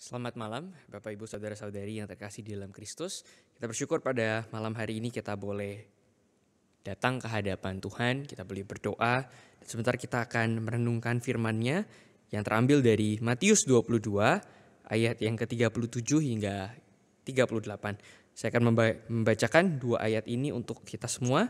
Selamat malam Bapak Ibu Saudara-saudari yang terkasih di dalam Kristus. Kita bersyukur pada malam hari ini kita boleh datang ke hadapan Tuhan, kita boleh berdoa. Dan sebentar kita akan merenungkan firman-Nya yang terambil dari Matius 22 ayat yang ke-37 hingga 38. Saya akan membacakan dua ayat ini untuk kita semua.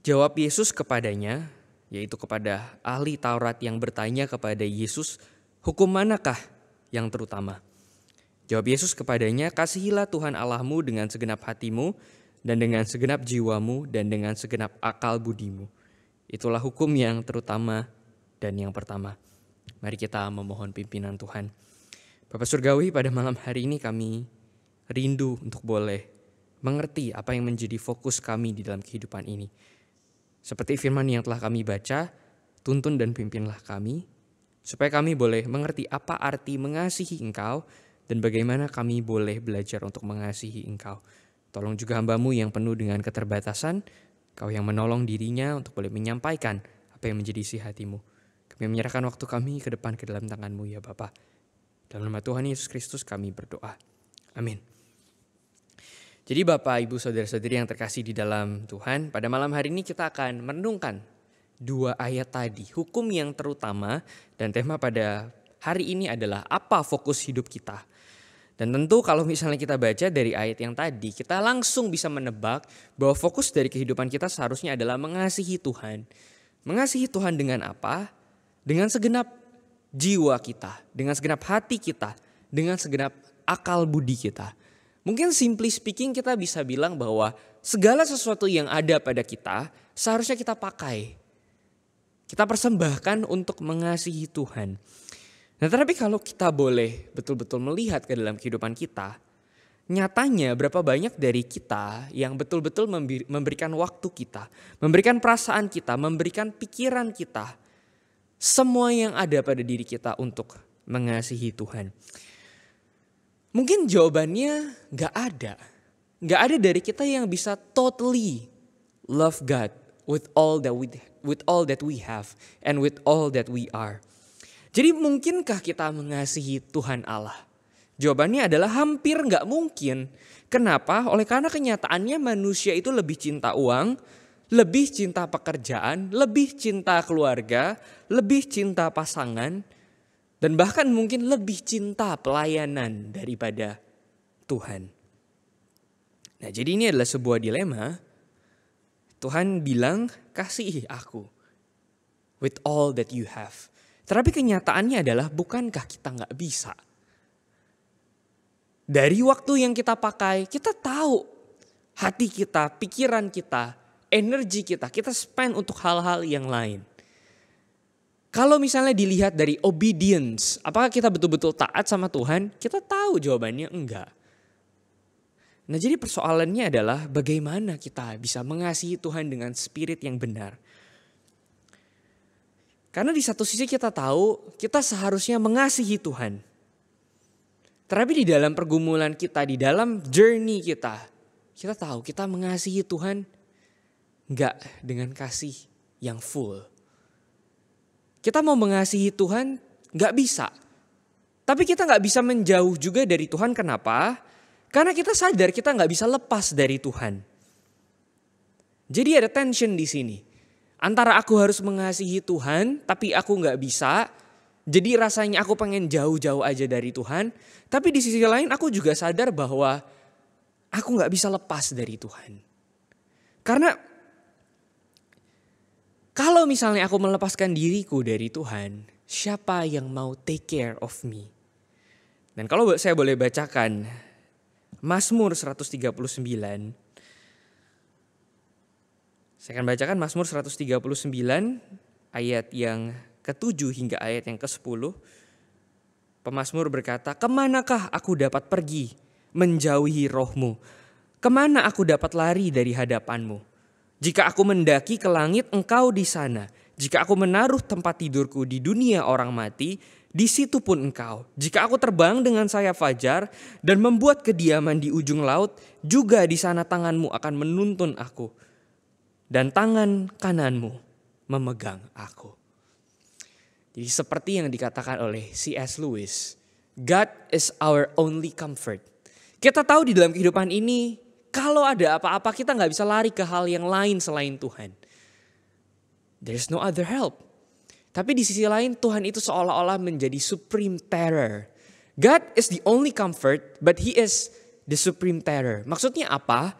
Jawab Yesus kepadanya, yaitu kepada ahli Taurat yang bertanya kepada Yesus, hukum manakah yang terutama? Jawab Yesus kepadanya, kasihilah Tuhan Allahmu dengan segenap hatimu dan dengan segenap jiwamu dan dengan segenap akal budimu. Itulah hukum yang terutama dan yang pertama. Mari kita memohon pimpinan Tuhan. Bapak Surgawi, pada malam hari ini kami rindu untuk boleh mengerti apa yang menjadi fokus kami di dalam kehidupan ini. Seperti firman yang telah kami baca, tuntun dan pimpinlah kami, supaya kami boleh mengerti apa arti mengasihi Engkau dan bagaimana kami boleh belajar untuk mengasihi Engkau. Tolong juga hamba-Mu yang penuh dengan keterbatasan, Kau yang menolong dirinya untuk boleh menyampaikan apa yang menjadi isi hati-Mu. Kami menyerahkan waktu kami ke depan ke dalam tangan-Mu ya Bapa. Dalam nama Tuhan Yesus Kristus kami berdoa. Amin. Jadi Bapak, Ibu, Saudara-saudari yang terkasih di dalam Tuhan, pada malam hari ini kita akan merenungkan dua ayat tadi, hukum yang terutama, dan tema pada hari ini adalah apa fokus hidup kita. Dan tentu kalau misalnya kita baca dari ayat yang tadi, kita langsung bisa menebak bahwa fokus dari kehidupan kita seharusnya adalah mengasihi Tuhan. Mengasihi Tuhan dengan apa? Dengan segenap jiwa kita, dengan segenap hati kita, dengan segenap akal budi kita. Mungkin simply speaking kita bisa bilang bahwa segala sesuatu yang ada pada kita seharusnya kita pakai. Kita persembahkan untuk mengasihi Tuhan. Nah, tetapi kalau kita boleh betul-betul melihat ke dalam kehidupan kita, nyatanya berapa banyak dari kita yang betul-betul memberikan waktu kita, memberikan perasaan kita, memberikan pikiran kita, semua yang ada pada diri kita untuk mengasihi Tuhan. Mungkin jawabannya gak ada. Gak ada dari kita yang bisa totally love God with all that we have and with all that we are. Jadi mungkinkah kita mengasihi Tuhan Allah? Jawabannya adalah hampir gak mungkin. Kenapa? Oleh karena kenyataannya manusia itu lebih cinta uang, lebih cinta pekerjaan, lebih cinta keluarga, lebih cinta pasangan, dan bahkan mungkin lebih cinta pelayanan daripada Tuhan. Nah, jadi ini adalah sebuah dilema. Tuhan bilang, kasihi aku with all that you have. Tetapi kenyataannya adalah bukankah kita gak bisa? Dari waktu yang kita pakai, kita tahu hati kita, pikiran kita, energi kita spend untuk hal-hal yang lain. Kalau misalnya dilihat dari obedience, apakah kita betul-betul taat sama Tuhan? Kita tahu jawabannya enggak. Nah, jadi persoalannya adalah bagaimana kita bisa mengasihi Tuhan dengan spirit yang benar. Karena di satu sisi kita tahu kita seharusnya mengasihi Tuhan. Tetapi di dalam pergumulan kita, di dalam journey kita tahu kita mengasihi Tuhan enggak dengan kasih yang full. Kita mau mengasihi Tuhan gak bisa. Tapi kita gak bisa menjauh juga dari Tuhan. Kenapa? Karena kita sadar kita gak bisa lepas dari Tuhan. Jadi ada tension di sini. Antara aku harus mengasihi Tuhan tapi aku gak bisa. Jadi rasanya aku pengen jauh-jauh aja dari Tuhan. Tapi di sisi lain aku juga sadar bahwa aku gak bisa lepas dari Tuhan. Karena kalau misalnya aku melepaskan diriku dari Tuhan, siapa yang mau take care of me? Dan kalau saya boleh bacakan Mazmur 139. Saya akan bacakan Mazmur 139 ayat yang ke-7 hingga ayat yang ke-10. Pemazmur berkata, kemanakah aku dapat pergi menjauhi roh-Mu? Kemana aku dapat lari dari hadapan-Mu? Jika aku mendaki ke langit, Engkau di sana. Jika aku menaruh tempat tidurku di dunia orang mati, di situ pun Engkau. Jika aku terbang dengan sayap fajar dan membuat kediaman di ujung laut, juga di sana tangan-Mu akan menuntun aku. Dan tangan kanan-Mu memegang aku. Jadi seperti yang dikatakan oleh C.S. Lewis, God is our only comfort. Kita tahu di dalam kehidupan ini, kalau ada apa-apa kita gak bisa lari ke hal yang lain selain Tuhan. There's no other help. Tapi di sisi lain Tuhan itu seolah-olah menjadi supreme terror. God is the only comfort, but He is the supreme terror. Maksudnya apa?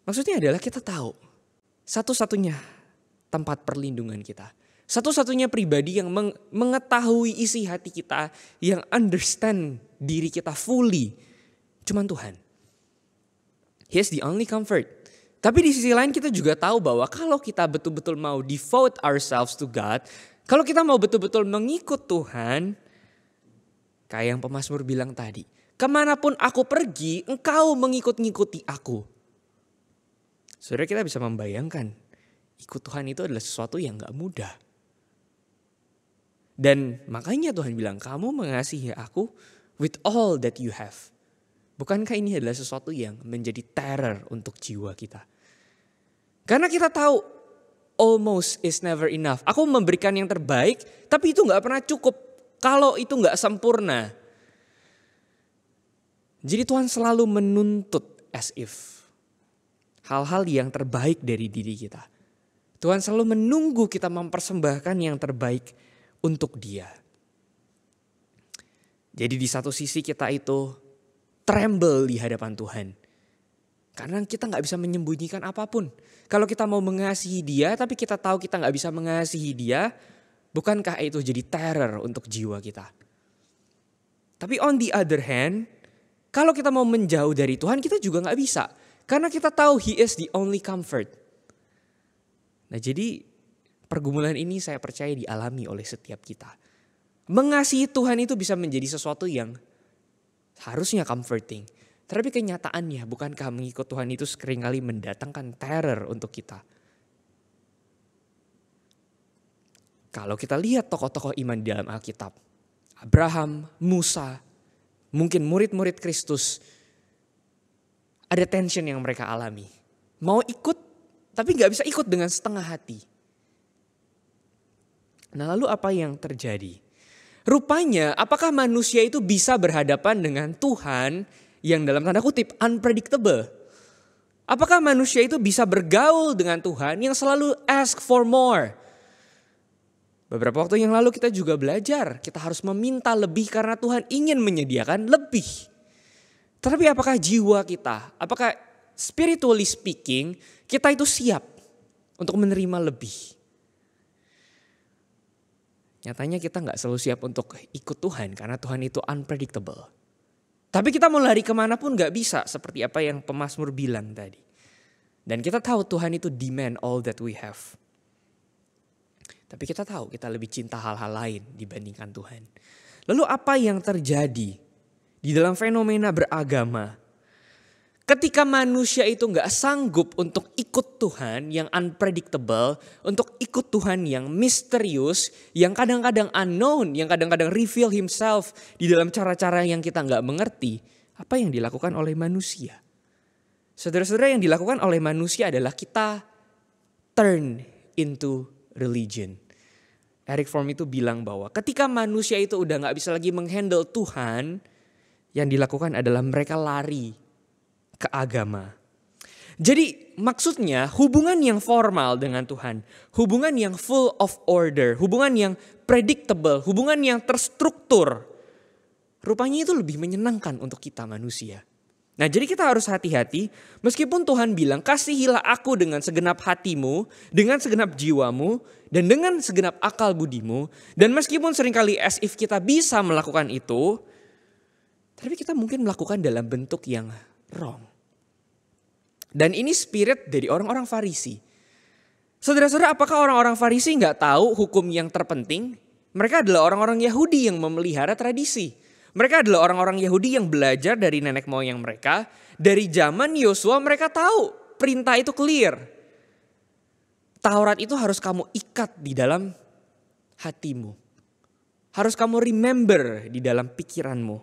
Maksudnya adalah kita tahu satu-satunya tempat perlindungan kita. Satu-satunya pribadi yang mengetahui isi hati kita, yang understand diri kita fully, cuman Tuhan. He is the only comfort. Tapi di sisi lain kita juga tahu bahwa kalau kita betul-betul mau devote ourselves to God, kalau kita mau betul-betul mengikut Tuhan, kayak yang pemazmur bilang tadi, kemanapun aku pergi, engkau mengikut-ngikuti aku. Saudara, kita bisa membayangkan, ikut Tuhan itu adalah sesuatu yang gak mudah. Dan makanya Tuhan bilang, kamu mengasihi aku with all that you have. Bukankah ini adalah sesuatu yang menjadi terror untuk jiwa kita? Karena kita tahu almost is never enough. Aku memberikan yang terbaik, tapi itu gak pernah cukup kalau itu gak sempurna. Jadi Tuhan selalu menuntut as if hal-hal yang terbaik dari diri kita. Tuhan selalu menunggu kita mempersembahkan yang terbaik untuk Dia. Jadi di satu sisi kita itu tremble di hadapan Tuhan. Karena kita gak bisa menyembunyikan apapun. Kalau kita mau mengasihi Dia tapi kita tahu kita gak bisa mengasihi Dia, bukankah itu jadi teror untuk jiwa kita? Tapi on the other hand, kalau kita mau menjauh dari Tuhan kita juga gak bisa. Karena kita tahu He is the only comfort. Nah jadi pergumulan ini saya percaya dialami oleh setiap kita. Mengasihi Tuhan itu bisa menjadi sesuatu yang harusnya comforting. Tapi kenyataannya bukankah mengikut Tuhan itu seringkali mendatangkan teror untuk kita. Kalau kita lihat tokoh-tokoh iman di dalam Alkitab. Abraham, Musa, mungkin murid-murid Kristus. Ada tension yang mereka alami. Mau ikut tapi gak bisa ikut dengan setengah hati. Nah lalu apa yang terjadi? Rupanya apakah manusia itu bisa berhadapan dengan Tuhan yang dalam tanda kutip unpredictable? Apakah manusia itu bisa bergaul dengan Tuhan yang selalu ask for more? Beberapa waktu yang lalu kita juga belajar, kita harus meminta lebih karena Tuhan ingin menyediakan lebih. Tetapi apakah jiwa kita, apakah spiritually speaking kita itu siap untuk menerima lebih? Nyatanya kita gak selalu siap untuk ikut Tuhan karena Tuhan itu unpredictable. Tapi kita mau lari kemanapun gak bisa seperti apa yang pemazmur bilang tadi. Dan kita tahu Tuhan itu demand all that we have. Tapi kita tahu kita lebih cinta hal-hal lain dibandingkan Tuhan. Lalu apa yang terjadi di dalam fenomena beragama? Ketika manusia itu gak sanggup untuk ikut Tuhan yang unpredictable, untuk ikut Tuhan yang misterius, yang kadang-kadang unknown, yang kadang-kadang reveal himself di dalam cara-cara yang kita gak mengerti, apa yang dilakukan oleh manusia? Saudara-saudara, yang dilakukan oleh manusia adalah kita turn into religion. Eric Fromm itu bilang bahwa ketika manusia itu udah gak bisa lagi menghandle Tuhan, yang dilakukan adalah mereka lari ke agama. Jadi maksudnya hubungan yang formal dengan Tuhan, hubungan yang full of order, hubungan yang predictable, hubungan yang terstruktur, rupanya itu lebih menyenangkan untuk kita manusia. Nah jadi kita harus hati-hati, meskipun Tuhan bilang kasihilah aku dengan segenap hatimu, dengan segenap jiwamu, dan dengan segenap akal budimu. Dan meskipun seringkali as if kita bisa melakukan itu, tapi kita mungkin melakukan dalam bentuk yang wrong. Dan ini spirit dari orang-orang Farisi. Saudara-saudara, apakah orang-orang Farisi gak tahu hukum yang terpenting? Mereka adalah orang-orang Yahudi yang memelihara tradisi. Mereka adalah orang-orang Yahudi yang belajar dari nenek moyang mereka. Dari zaman Yosua mereka tahu perintah itu clear. Taurat itu harus kamu ikat di dalam hatimu. Harus kamu remember di dalam pikiranmu.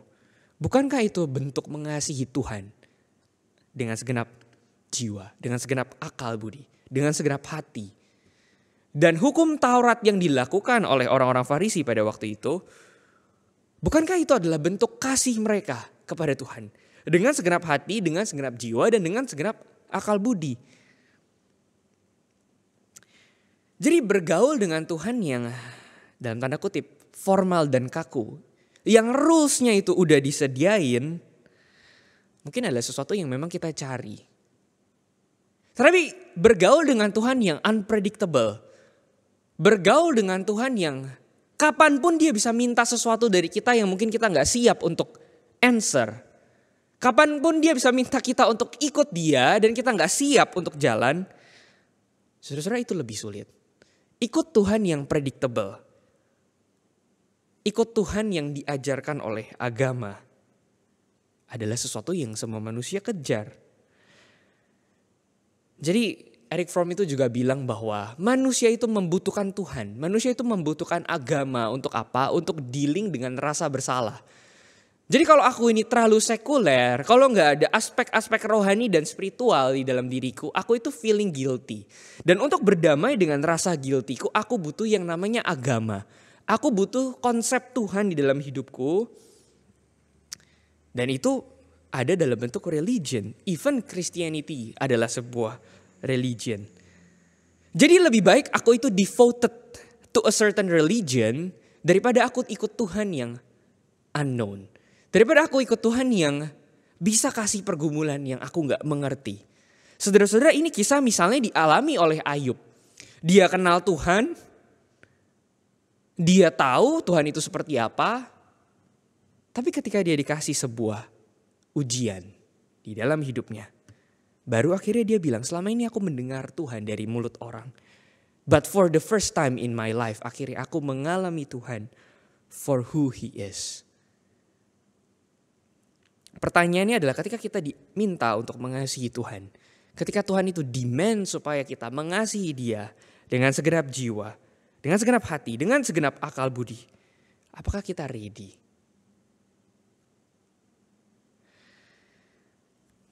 Bukankah itu bentuk mengasihi Tuhan dengan segenap jiwa, dengan segenap akal budi, dengan segenap hati? Dan hukum Taurat yang dilakukan oleh orang-orang Farisi pada waktu itu, bukankah itu adalah bentuk kasih mereka kepada Tuhan? Dengan segenap hati, dengan segenap jiwa, dan dengan segenap akal budi. Jadi bergaul dengan Tuhan yang dalam tanda kutip formal dan kaku, yang rules-nya itu udah disediain, mungkin adalah sesuatu yang memang kita cari. Tapi bergaul dengan Tuhan yang unpredictable, bergaul dengan Tuhan yang kapanpun dia bisa minta sesuatu dari kita yang mungkin kita gak siap untuk answer. Kapanpun dia bisa minta kita untuk ikut dia dan kita gak siap untuk jalan. Saudara-saudara, itu lebih sulit. Ikut Tuhan yang predictable. Ikut Tuhan yang diajarkan oleh agama adalah sesuatu yang semua manusia kejar. Jadi Eric Fromm itu juga bilang bahwa manusia itu membutuhkan Tuhan. Manusia itu membutuhkan agama untuk apa? Untuk dealing dengan rasa bersalah. Jadi kalau aku ini terlalu sekuler, kalau nggak ada aspek-aspek rohani dan spiritual di dalam diriku, aku itu feeling guilty. Dan untuk berdamai dengan rasa guiltyku, aku butuh yang namanya agama. Aku butuh konsep Tuhan di dalam hidupku. Dan itu ada dalam bentuk religion. Even Christianity adalah sebuah religion. Jadi lebih baik aku itu devoted to a certain religion daripada aku ikut Tuhan yang unknown. Daripada aku ikut Tuhan yang bisa kasih pergumulan yang aku gak mengerti. Saudara-saudara, ini kisah misalnya dialami oleh Ayub. Dia kenal Tuhan. Dia tahu Tuhan itu seperti apa. Tapi ketika dia dikasih sebuah ujian di dalam hidupnya, baru akhirnya dia bilang, selama ini aku mendengar Tuhan dari mulut orang. But for the first time in my life, akhirnya aku mengalami Tuhan for who He is. Pertanyaannya adalah ketika kita diminta untuk mengasihi Tuhan. Ketika Tuhan itu demand supaya kita mengasihi Dia dengan segenap jiwa, dengan segenap hati, dengan segenap akal budi. Apakah kita ready?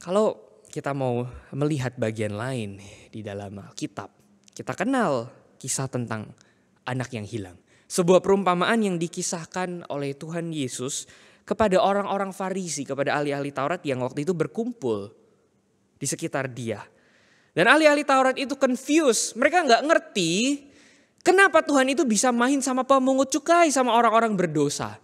Kalau kita mau melihat bagian lain di dalam Alkitab, kita kenal kisah tentang anak yang hilang. Sebuah perumpamaan yang dikisahkan oleh Tuhan Yesus kepada orang-orang Farisi, kepada ahli-ahli Taurat yang waktu itu berkumpul di sekitar dia. Dan ahli-ahli Taurat itu confused, mereka gak ngerti kenapa Tuhan itu bisa main sama pemungut cukai, sama orang-orang berdosa.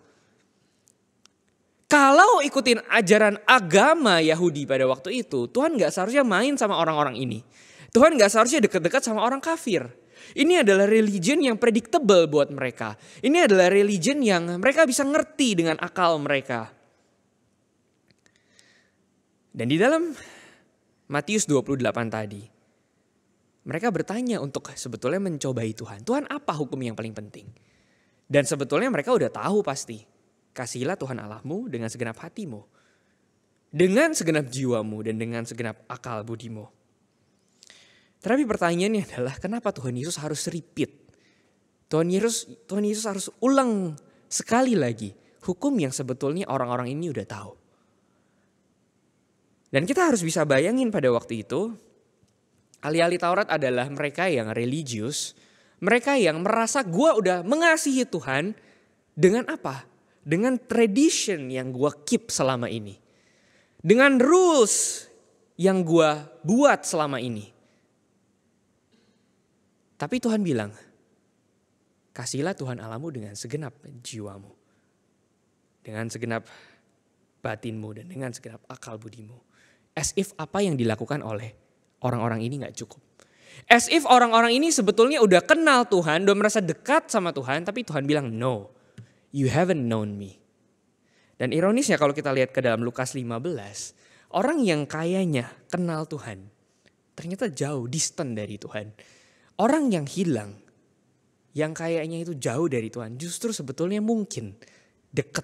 Kalau ikutin ajaran agama Yahudi pada waktu itu, Tuhan gak seharusnya main sama orang-orang ini. Tuhan gak seharusnya dekat-dekat sama orang kafir. Ini adalah religion yang predictable buat mereka. Ini adalah religion yang mereka bisa ngerti dengan akal mereka. Dan di dalam Matius 28 tadi, mereka bertanya untuk sebetulnya mencobai Tuhan. Tuhan, apa hukum yang paling penting? Dan sebetulnya mereka udah tahu pasti. Kasihilah Tuhan Allahmu dengan segenap hatimu, dengan segenap jiwamu, dan dengan segenap akal budimu. Tapi pertanyaannya adalah kenapa Tuhan Yesus harus repeat? Tuhan Yesus harus ulang sekali lagi hukum yang sebetulnya orang-orang ini udah tahu. Dan kita harus bisa bayangin pada waktu itu, ahli-ahli Taurat adalah mereka yang religius, mereka yang merasa gue udah mengasihi Tuhan dengan apa? Dengan tradition yang gue keep selama ini. Dengan rules yang gue buat selama ini. Tapi Tuhan bilang, kasihilah Tuhan Allahmu dengan segenap jiwamu. Dengan segenap batinmu dan dengan segenap akal budimu. As if apa yang dilakukan oleh orang-orang ini gak cukup. As if orang-orang ini sebetulnya udah kenal Tuhan, udah merasa dekat sama Tuhan. Tapi Tuhan bilang, no, you haven't known me. Dan ironisnya kalau kita lihat ke dalam Lukas 15, orang yang kayaknya kenal Tuhan, ternyata jauh, distant dari Tuhan. Orang yang hilang, yang kayaknya itu jauh dari Tuhan, justru sebetulnya mungkin dekat.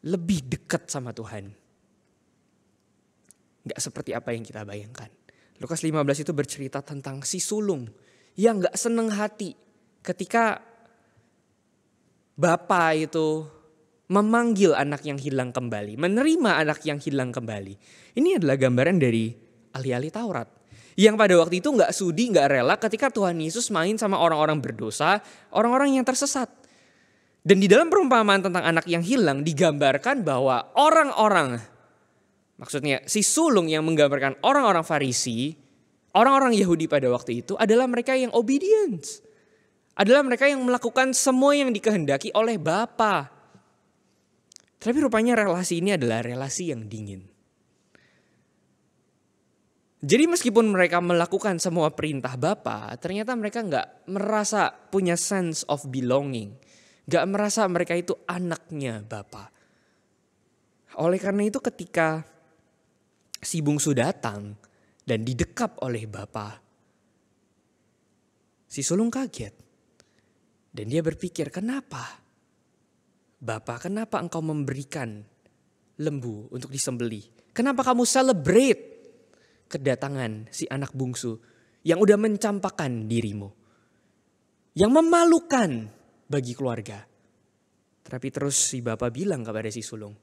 Lebih dekat sama Tuhan. Gak seperti apa yang kita bayangkan. Lukas 15 itu bercerita tentang si sulung yang gak seneng hati ketika bapak itu memanggil anak yang hilang kembali, menerima anak yang hilang kembali. Ini adalah gambaran dari ahli-ahli Taurat. Yang pada waktu itu gak sudi, gak rela ketika Tuhan Yesus main sama orang-orang berdosa, orang-orang yang tersesat. Dan di dalam perumpamaan tentang anak yang hilang digambarkan bahwa orang-orang, maksudnya si sulung yang menggambarkan orang-orang Farisi, orang-orang Yahudi pada waktu itu adalah mereka yang obedience. Adalah mereka yang melakukan semua yang dikehendaki oleh Bapa. Tapi rupanya relasi ini adalah relasi yang dingin. Jadi meskipun mereka melakukan semua perintah Bapa, ternyata mereka gak merasa punya sense of belonging. Gak merasa mereka itu anaknya Bapa. Oleh karena itu ketika si bungsu datang dan didekap oleh Bapa, si sulung kaget. Dan dia berpikir, kenapa? Bapa, kenapa engkau memberikan lembu untuk disembelih? Kenapa kamu celebrate kedatangan si anak bungsu yang udah mencampakkan dirimu? Yang memalukan bagi keluarga. Tapi terus si Bapa bilang kepada si sulung,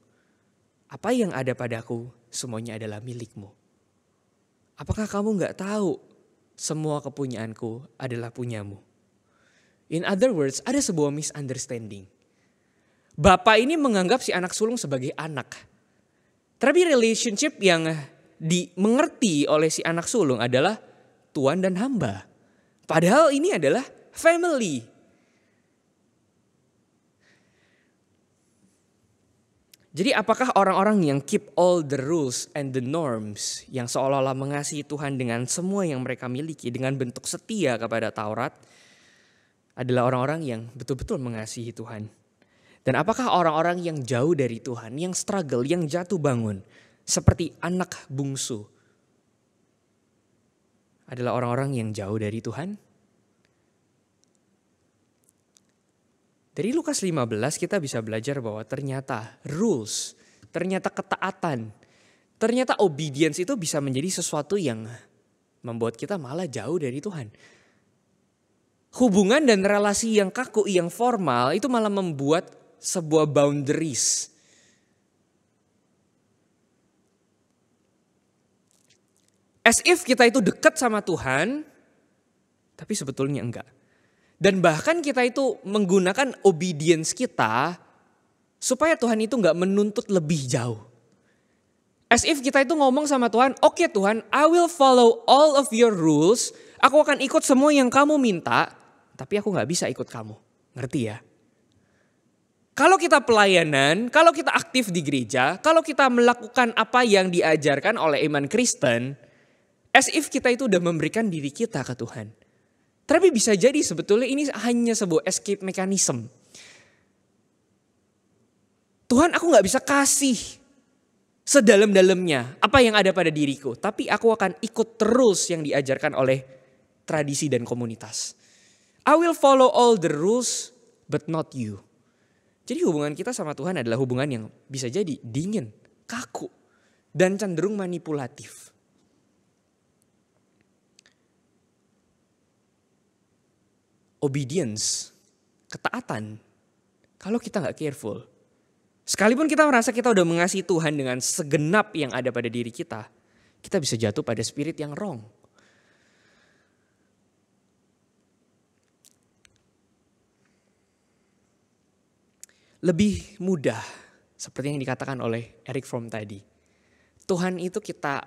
apa yang ada padaku semuanya adalah milikmu. Apakah kamu gak tahu semua kepunyaanku adalah punyamu? In other words, ada sebuah misunderstanding. Bapak ini menganggap si anak sulung sebagai anak. Tapi relationship yang dimengerti oleh si anak sulung adalah tuan dan hamba. Padahal ini adalah family. Jadi apakah orang-orang yang keep all the rules and the norms, yang seolah-olah mengasihi Tuhan dengan semua yang mereka miliki, dengan bentuk setia kepada Taurat, adalah orang-orang yang betul-betul mengasihi Tuhan? Dan apakah orang-orang yang jauh dari Tuhan, yang struggle, yang jatuh bangun, seperti anak bungsu, adalah orang-orang yang jauh dari Tuhan? Dari Lukas 15 kita bisa belajar bahwa ternyata rules, ternyata ketaatan, ternyata obedience itu bisa menjadi sesuatu yang membuat kita malah jauh dari Tuhan. Hubungan dan relasi yang kaku, yang formal itu malah membuat sebuah boundaries. As if kita itu dekat sama Tuhan, tapi sebetulnya enggak. Dan bahkan kita itu menggunakan obedience kita supaya Tuhan itu enggak menuntut lebih jauh. As if kita itu ngomong sama Tuhan, oke Tuhan, I will follow all of your rules. Aku akan ikut semua yang kamu minta, tapi aku gak bisa ikut kamu. Ngerti ya? Kalau kita pelayanan, kalau kita aktif di gereja, kalau kita melakukan apa yang diajarkan oleh iman Kristen, as if kita itu udah memberikan diri kita ke Tuhan. Tapi bisa jadi sebetulnya ini hanya sebuah escape mechanism. Tuhan, aku gak bisa kasih sedalam-dalamnya apa yang ada pada diriku. Tapi aku akan ikut terus yang diajarkan oleh tradisi dan komunitas. I will follow all the rules but not you. Jadi hubungan kita sama Tuhan adalah hubungan yang bisa jadi dingin, kaku, dan cenderung manipulatif. Obedience, ketaatan, kalau kita gak careful, sekalipun kita merasa kita udah mengasihi Tuhan dengan segenap yang ada pada diri kita bisa jatuh pada spirit yang wrong. Lebih mudah, seperti yang dikatakan oleh Eric Fromm tadi. Tuhan itu kita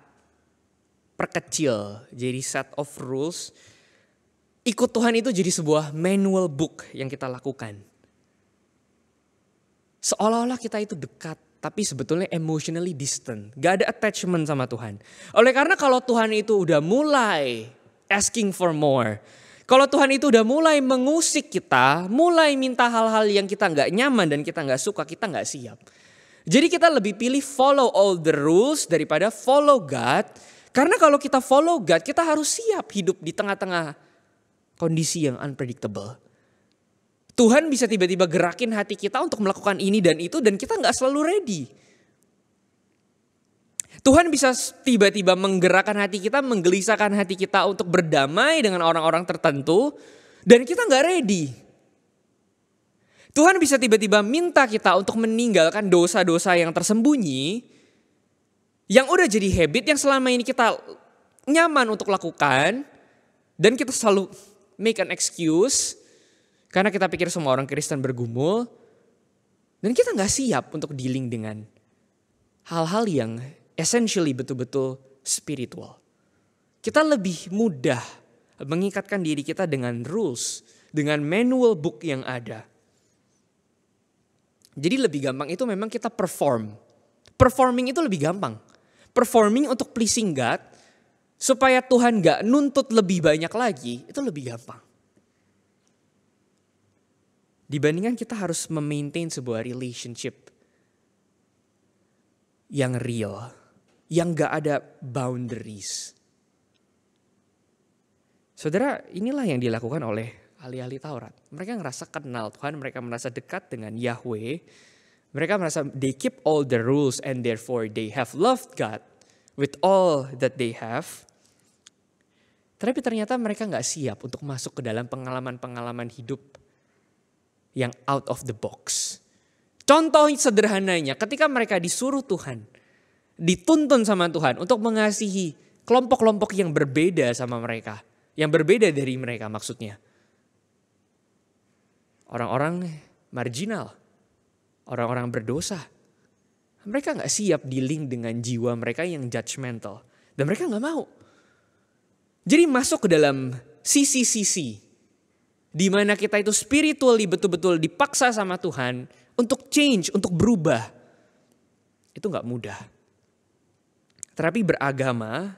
perkecil jadi set of rules. Ikut Tuhan itu jadi sebuah manual book yang kita lakukan. Seolah-olah kita itu dekat, tapi sebetulnya emotionally distant. Gak ada attachment sama Tuhan. Oleh karena kalau Tuhan itu udah mulai asking for more, kalau Tuhan itu udah mulai mengusik kita, mulai minta hal-hal yang kita gak nyaman dan kita gak suka, kita gak siap. Jadi kita lebih pilih follow all the rules daripada follow God. Karena kalau kita follow God, kita harus siap hidup di tengah-tengah kondisi yang unpredictable. Tuhan bisa tiba-tiba gerakin hati kita untuk melakukan ini dan itu dan kita gak selalu ready. Tuhan bisa tiba-tiba menggerakkan hati kita, menggelisahkan hati kita untuk berdamai dengan orang-orang tertentu dan kita gak ready. Tuhan bisa tiba-tiba minta kita untuk meninggalkan dosa-dosa yang tersembunyi, yang udah jadi habit yang selama ini kita nyaman untuk lakukan. Dan kita selalu make an excuse. Karena kita pikir semua orang Kristen bergumul. Dan kita gak siap untuk dealing dengan hal-hal yang essentially betul-betul spiritual. Kita lebih mudah mengikatkan diri kita dengan rules. Dengan manual book yang ada. Jadi lebih gampang itu memang kita perform. Performing itu lebih gampang. Performing untuk pleasing God. Supaya Tuhan gak nuntut lebih banyak lagi, itu lebih gampang. Dibandingkan kita harus memaintain sebuah relationship yang real, yang gak ada boundaries. Saudara, inilah yang dilakukan oleh ahli-ahli Taurat. Mereka ngerasa kenal Tuhan, mereka merasa dekat dengan Yahweh. Mereka merasa they keep all the rules and therefore they have loved God with all that they have. Tapi ternyata mereka gak siap untuk masuk ke dalam pengalaman-pengalaman hidup yang out of the box. Contoh sederhananya ketika mereka disuruh Tuhan, dituntun sama Tuhan untuk mengasihi kelompok-kelompok yang berbeda sama mereka. Yang berbeda dari mereka maksudnya. Orang-orang marginal, orang-orang berdosa. Mereka gak siap dealing dengan jiwa mereka yang judgmental. Dan mereka gak mau. Jadi masuk ke dalam sisi-sisi di mana kita itu spiritually betul-betul dipaksa sama Tuhan untuk change, untuk berubah. Itu gak mudah. Tetapi beragama,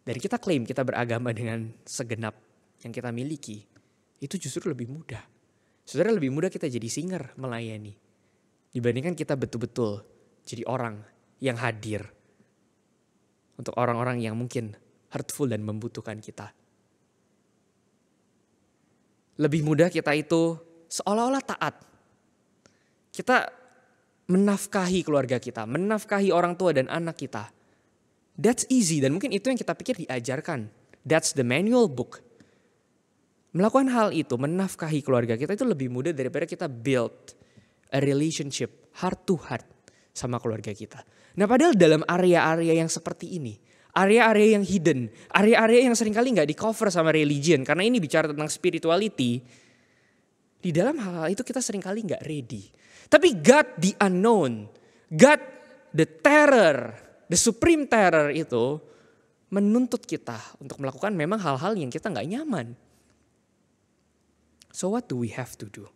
dari kita klaim kita beragama dengan segenap yang kita miliki, itu justru lebih mudah. Saudara, lebih mudah kita jadi singer melayani dibandingkan kita betul-betul jadi orang yang hadir untuk orang-orang yang mungkin hurtful dan membutuhkan kita. Lebih mudah kita itu seolah-olah taat. Kita menafkahi keluarga kita, menafkahi orang tua dan anak kita. That's easy dan mungkin itu yang kita pikir diajarkan. That's the manual book. Melakukan hal itu, menafkahi keluarga kita itu lebih mudah daripada kita build a relationship heart to heart sama keluarga kita. Nah padahal dalam area-area yang seperti ini, area-area yang hidden, area-area yang seringkali gak di cover sama religion, karena ini bicara tentang spirituality, di dalam hal-hal itu kita seringkali gak ready. Tapi God the unknown, God the terror, the supreme terror itu menuntut kita untuk melakukan memang hal-hal yang kita gak nyaman. So what do we have to do?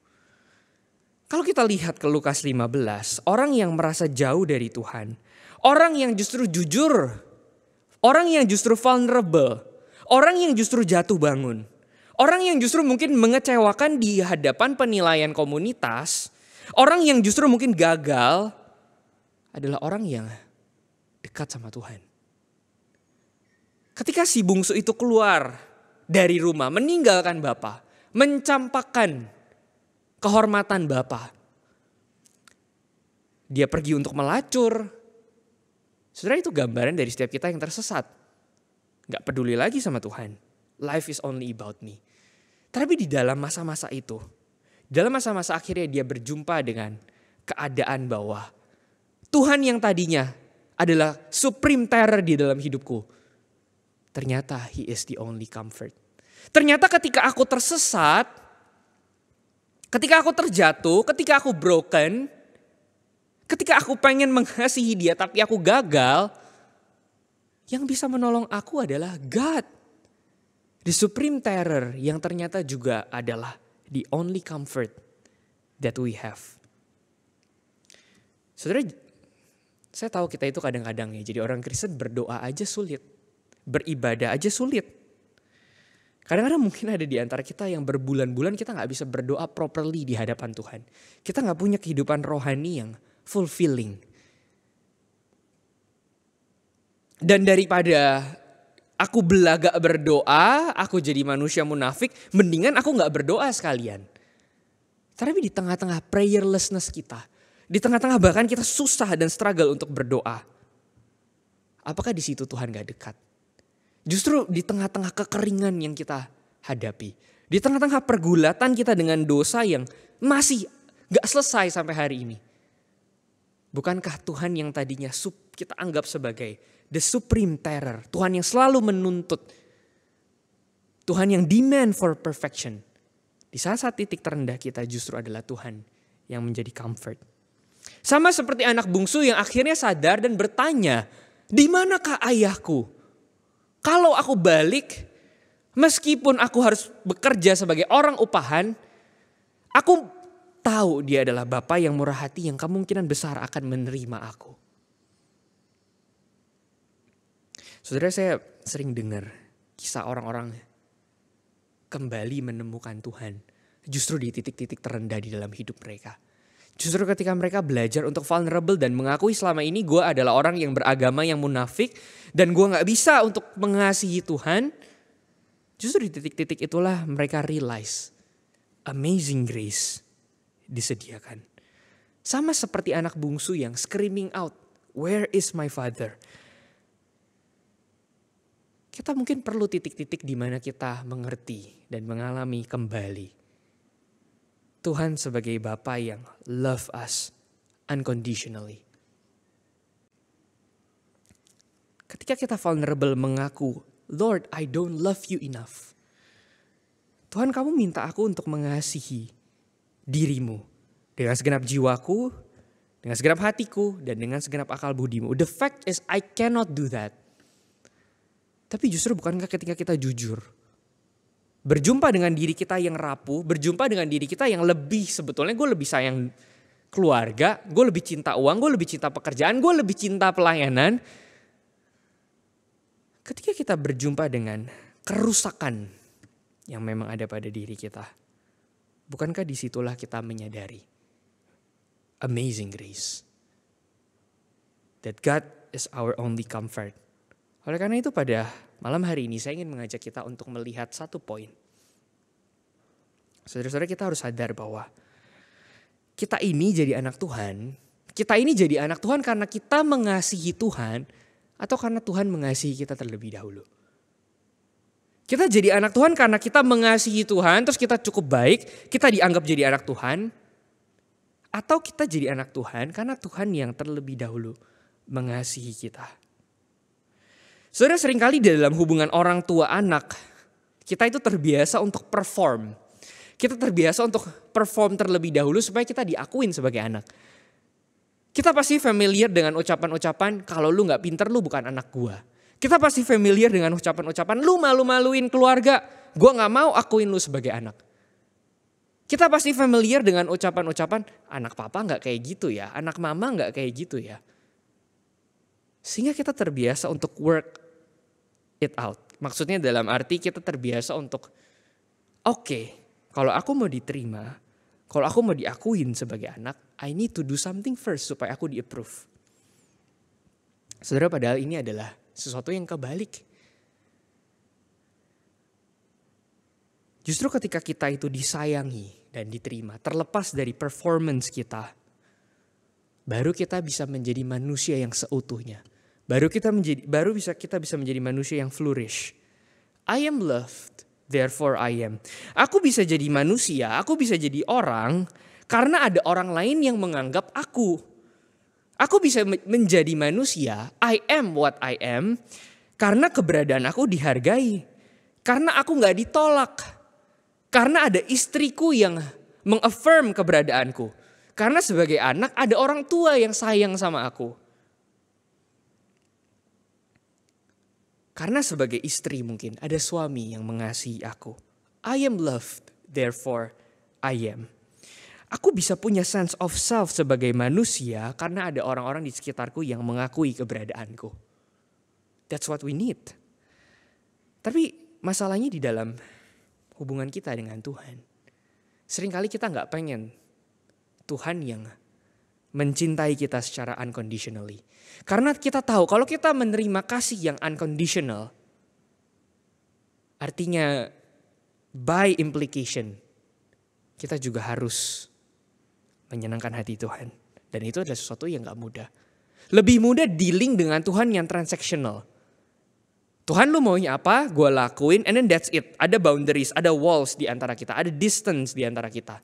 Kalau kita lihat ke Lukas 15, orang yang merasa jauh dari Tuhan, orang yang justru jujur, orang yang justru vulnerable, orang yang justru jatuh bangun, orang yang justru mungkin mengecewakan di hadapan penilaian komunitas, orang yang justru mungkin gagal adalah orang yang dekat sama Tuhan. Ketika si bungsu itu keluar dari rumah, meninggalkan Bapa, mencampakkan kehormatan Bapa, dia pergi untuk melacur. Saudara, itu gambaran dari setiap kita yang tersesat. Gak peduli lagi sama Tuhan. Life is only about me. Tapi di dalam masa-masa itu, dalam masa-masa akhirnya dia berjumpa dengan keadaan bahwa Tuhan yang tadinya adalah supreme terror di dalam hidupku, ternyata He is the only comfort. Ternyata ketika aku tersesat, ketika aku terjatuh, ketika aku broken, ketika aku pengen mengasihi Dia tapi aku gagal, yang bisa menolong aku adalah God. The supreme terror yang ternyata juga adalah the only comfort that we have. Saudara, saya tahu kita itu kadang-kadang ya jadi orang Kristen berdoa aja sulit. Beribadah aja sulit. Kadang-kadang mungkin ada di antara kita yang berbulan-bulan kita gak bisa berdoa properly di hadapan Tuhan. Kita gak punya kehidupan rohani yang fulfilling. Dan daripada aku belagak berdoa, aku jadi manusia munafik, mendingan aku gak berdoa sekalian. Tapi di tengah-tengah prayerlessness kita, di tengah-tengah bahkan kita susah dan struggle untuk berdoa, apakah di situ Tuhan gak dekat? Justru di tengah-tengah kekeringan yang kita hadapi, di tengah-tengah pergulatan kita dengan dosa yang masih gak selesai sampai hari ini, bukankah Tuhan yang tadinya kita anggap sebagai the supreme terror. Tuhan yang selalu menuntut. Tuhan yang demand for perfection. Di saat-saat titik terendah kita justru adalah Tuhan yang menjadi comfort. Sama seperti anak bungsu yang akhirnya sadar dan bertanya, di manakah ayahku? Kalau aku balik, meskipun aku harus bekerja sebagai orang upahan, aku tahu dia adalah Bapa yang murah hati yang kemungkinan besar akan menerima aku. Saudara, saya sering dengar kisah orang-orang kembali menemukan Tuhan justru di titik-titik terendah di dalam hidup mereka. Justru ketika mereka belajar untuk vulnerable dan mengakui selama ini gue adalah orang yang beragama yang munafik dan gue gak bisa untuk mengasihi Tuhan. Justru di titik-titik itulah mereka realize amazing grace disediakan. Sama seperti anak bungsu yang screaming out, where is my father? Kita mungkin perlu titik-titik di mana kita mengerti dan mengalami kembali Tuhan sebagai Bapa yang love us unconditionally. Ketika kita vulnerable mengaku, Lord, I don't love you enough. Tuhan, kamu minta aku untuk mengasihi dirimu dengan segenap jiwaku, dengan segenap hatiku, dan dengan segenap akal budimu. The fact is I cannot do that. Tapi justru bukankah ketika kita jujur, berjumpa dengan diri kita yang rapuh, berjumpa dengan diri kita yang lebih sebetulnya gue lebih sayang keluarga, gue lebih cinta uang, gue lebih cinta pekerjaan, gue lebih cinta pelayanan. Ketika kita berjumpa dengan kerusakan yang memang ada pada diri kita, bukankah disitulah kita menyadari amazing grace, that God is our only comfort. Oleh karena itu pada malam hari ini saya ingin mengajak kita untuk melihat satu poin. Saudara-saudara, kita harus sadar bahwa kita ini jadi anak Tuhan. Kita ini jadi anak Tuhan karena kita mengasihi Tuhan atau karena Tuhan mengasihi kita terlebih dahulu. Kita jadi anak Tuhan karena kita mengasihi Tuhan, terus kita cukup baik, kita dianggap jadi anak Tuhan. Atau kita jadi anak Tuhan karena Tuhan yang terlebih dahulu mengasihi kita. Saudara, seringkali di dalam hubungan orang tua anak, kita itu terbiasa untuk perform. Kita terbiasa untuk perform terlebih dahulu supaya kita diakuin sebagai anak. Kita pasti familiar dengan ucapan-ucapan, kalau lu gak pinter lu bukan anak gua. Kita pasti familiar dengan ucapan-ucapan, lu malu-maluin keluarga, gua gak mau akuin lu sebagai anak. Kita pasti familiar dengan ucapan-ucapan, anak papa gak kayak gitu ya, anak mama gak kayak gitu ya. Sehingga kita terbiasa untuk work it out. Maksudnya dalam arti kita terbiasa untuk oke, kalau aku mau diterima, kalau aku mau diakuin sebagai anak, I need to do something first supaya aku di-approve. Saudara, padahal ini adalah sesuatu yang kebalik. Justru ketika kita itu disayangi dan diterima, terlepas dari performance kita, baru kita bisa menjadi manusia yang seutuhnya. Baru kita bisa menjadi manusia yang flourish. I am loved, therefore I am. Aku bisa jadi manusia, aku bisa jadi orang karena ada orang lain yang menganggap aku. Aku bisa menjadi manusia, I am what I am, karena keberadaan aku dihargai. Karena aku gak ditolak. Karena ada istriku yang mengaffirm keberadaanku. Karena sebagai anak ada orang tua yang sayang sama aku. Karena sebagai istri mungkin ada suami yang mengasihi aku. I am loved, therefore I am. Aku bisa punya sense of self sebagai manusia karena ada orang-orang di sekitarku yang mengakui keberadaanku. That's what we need. Tapi masalahnya di dalam hubungan kita dengan Tuhan. Seringkali kita gak pengen Tuhan yang mencintai kita secara unconditionally. Karena kita tahu kalau kita menerima kasih yang unconditional, artinya by implication, kita juga harus menyenangkan hati Tuhan. Dan itu adalah sesuatu yang gak mudah. Lebih mudah dealing dengan Tuhan yang transactional. Tuhan, lu maunya apa, gue lakuin, and then that's it. Ada boundaries, ada walls di antara kita, ada distance di antara kita.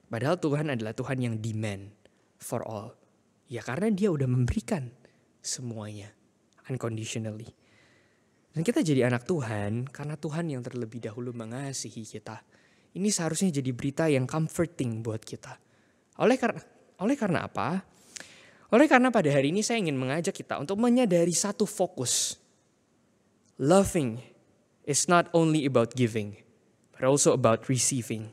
Padahal Tuhan adalah Tuhan yang demand for all. Ya karena dia udah memberikan semuanya unconditionally. Dan kita jadi anak Tuhan karena Tuhan yang terlebih dahulu mengasihi kita. Ini seharusnya jadi berita yang comforting buat kita. Oleh karena apa? Oleh karena pada hari ini saya ingin mengajak kita untuk menyadari satu fokus. Loving is not only about giving, but also about receiving.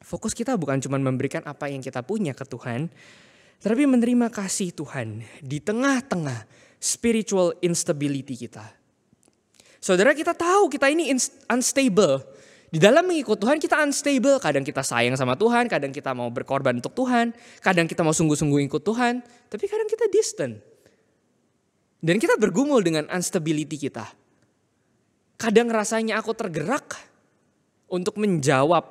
Fokus kita bukan cuma memberikan apa yang kita punya ke Tuhan, tetapi menerima kasih Tuhan di tengah-tengah spiritual instability kita. Saudara, kita tahu kita ini unstable. Di dalam mengikut Tuhan kita unstable. Kadang kita sayang sama Tuhan, kadang kita mau berkorban untuk Tuhan, kadang kita mau sungguh-sungguh ikut Tuhan, tapi kadang kita distant. Dan kita bergumul dengan instability kita. Kadang rasanya aku tergerak untuk menjawab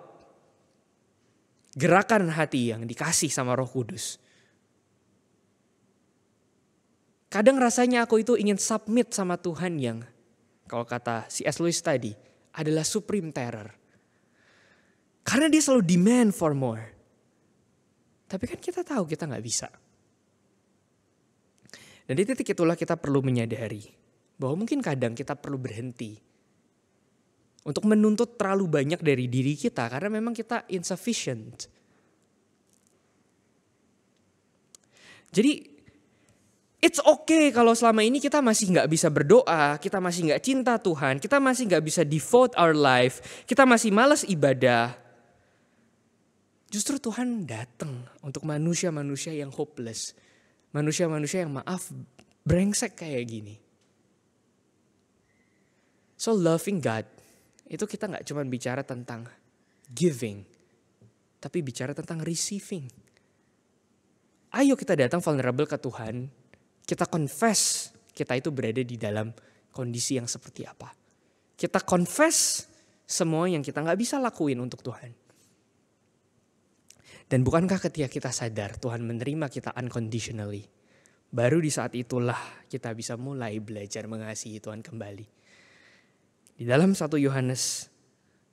gerakan hati yang dikasih sama Roh Kudus. Kadang rasanya aku itu ingin submit sama Tuhan yang, kalau kata C.S. Lewis tadi, adalah supreme terror. Karena dia selalu demand for more. Tapi kan kita tahu kita gak bisa. Dan di titik itulah kita perlu menyadari bahwa mungkin kadang kita perlu berhenti untuk menuntut terlalu banyak dari diri kita karena memang kita insufficient. Jadi it's okay kalau selama ini kita masih gak bisa berdoa, kita masih gak cinta Tuhan, kita masih gak bisa devote our life, kita masih malas ibadah. Justru Tuhan datang untuk manusia-manusia yang hopeless, manusia-manusia yang brengsek kayak gini. So loving God, itu kita gak cuma bicara tentang giving, tapi bicara tentang receiving. Ayo kita datang vulnerable ke Tuhan. Kita confess kita itu berada di dalam kondisi yang seperti apa. Kita confess semua yang kita gak bisa lakuin untuk Tuhan. Dan bukankah ketika kita sadar Tuhan menerima kita unconditionally, baru di saat itulah kita bisa mulai belajar mengasihi Tuhan kembali. Di dalam 1 Yohanes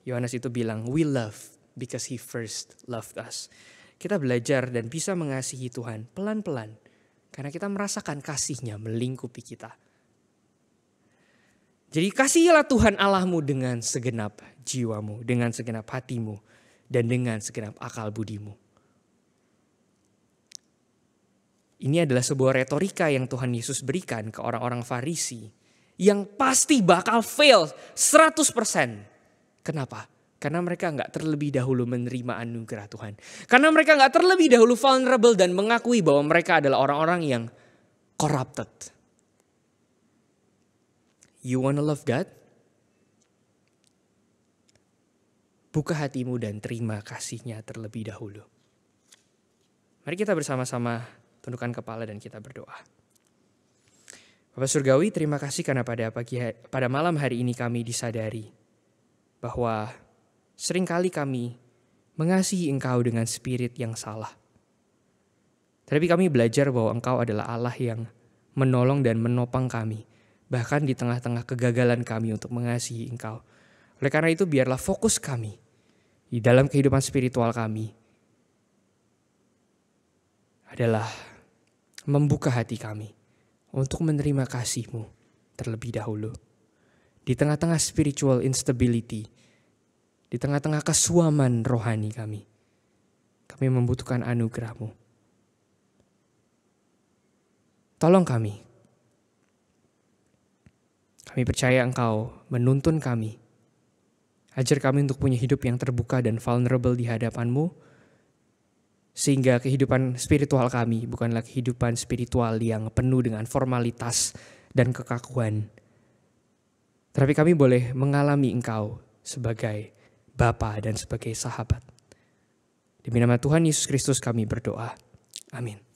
itu bilang, we love because He first loved us. Kita belajar dan bisa mengasihi Tuhan pelan-pelan. Karena kita merasakan kasih-Nya melingkupi kita. Jadi kasihilah Tuhan Allahmu dengan segenap jiwamu, dengan segenap hatimu, dan dengan segenap akal budimu. Ini adalah sebuah retorika yang Tuhan Yesus berikan ke orang-orang Farisi yang pasti bakal fail 100%. Kenapa? Karena mereka gak terlebih dahulu menerima anugerah Tuhan. Karena mereka gak terlebih dahulu vulnerable dan mengakui bahwa mereka adalah orang-orang yang corrupted. You wanna love God? Buka hatimu dan terima kasih-Nya terlebih dahulu. Mari kita bersama-sama tundukkan kepala dan kita berdoa. Bapak Surgawi, terima kasih karena pada malam hari ini kami disadari bahwa seringkali kami mengasihi Engkau dengan spirit yang salah. Tetapi kami belajar bahwa Engkau adalah Allah yang menolong dan menopang kami, bahkan di tengah-tengah kegagalan kami untuk mengasihi Engkau. Oleh karena itu biarlah fokus kami di dalam kehidupan spiritual kami adalah membuka hati kami untuk menerima kasih-Mu terlebih dahulu. Di tengah-tengah spiritual instability, di tengah-tengah kesuaman rohani kami membutuhkan anugerah-Mu. Tolong kami. Kami percaya Engkau menuntun kami. Ajar kami untuk punya hidup yang terbuka dan vulnerable di hadapan-Mu. Sehingga kehidupan spiritual kami bukanlah kehidupan spiritual yang penuh dengan formalitas dan kekakuan. Tetapi kami boleh mengalami Engkau sebagai Bapa dan sebagai sahabat. Demi nama Tuhan Yesus Kristus kami berdoa. Amin.